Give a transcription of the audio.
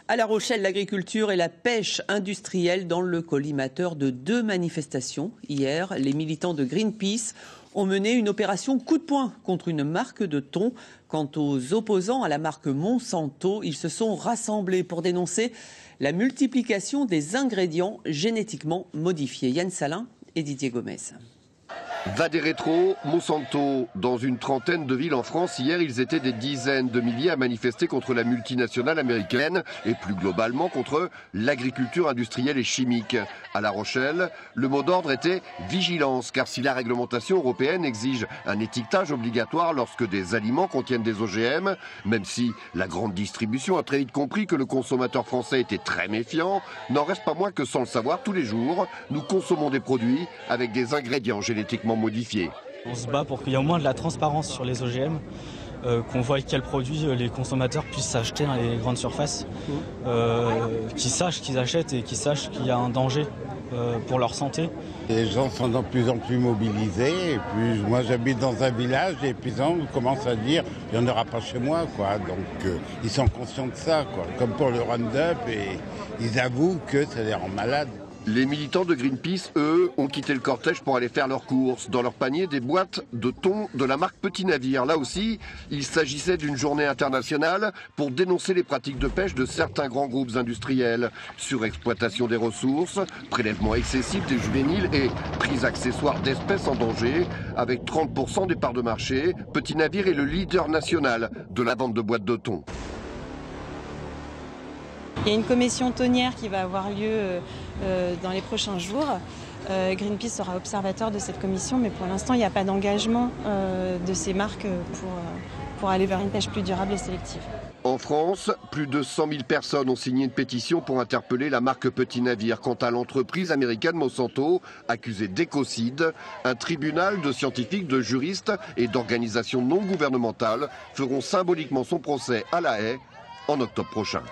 À La Rochelle, l'agriculture et la pêche industrielle dans le collimateur de 2 manifestations. Hier, les militants de Greenpeace ont mené une opération coup de poing contre une marque de thon. Quant aux opposants à la marque Monsanto, ils se sont rassemblés pour dénoncer la multiplication des ingrédients génétiquement modifiés. Yann Salin et Didier Gomez. Vaderétro, Monsanto, dans une trentaine de villes en France, hier, ils étaient des dizaines de milliers à manifester contre la multinationale américaine et plus globalement contre l'agriculture industrielle et chimique. À La Rochelle, le mot d'ordre était vigilance, car si la réglementation européenne exige un étiquetage obligatoire lorsque des aliments contiennent des OGM, même si la grande distribution a très vite compris que le consommateur français était très méfiant, n'en reste pas moins que sans le savoir, tous les jours, nous consommons des produits avec des ingrédients génétiquement modifiés. On se bat pour qu'il y ait au moins de la transparence sur les OGM, qu'on voit quels produits les consommateurs puissent s'acheter dans les grandes surfaces, qu'ils sachent qu'ils achètent et qu'ils sachent qu'il y a un danger pour leur santé. Les gens sont de plus en plus mobilisés, et puis moi j'habite dans un village et puis on commence à dire il n'y en aura pas chez moi, quoi. Donc ils sont conscients de ça, quoi. Comme pour le Roundup, et ils avouent que ça les rend malades. Les militants de Greenpeace, eux, ont quitté le cortège pour aller faire leurs courses. Dans leur panier, des boîtes de thon de la marque Petit Navire. Là aussi, il s'agissait d'une journée internationale pour dénoncer les pratiques de pêche de certains grands groupes industriels. Surexploitation des ressources, prélèvement excessif des juvéniles et prise accessoire d'espèces en danger. Avec 30% des parts de marché, Petit Navire est le leader national de la vente de boîtes de thon. Il y a une commission thonière qui va avoir lieu dans les prochains jours. Greenpeace sera observateur de cette commission, mais pour l'instant, il n'y a pas d'engagement de ces marques pour aller vers une pêche plus durable et sélective. En France, plus de 100 000 personnes ont signé une pétition pour interpeller la marque Petit Navire. Quant à l'entreprise américaine Monsanto, accusée d'écocide, un tribunal de scientifiques, de juristes et d'organisations non gouvernementales feront symboliquement son procès à La Haye en octobre prochain.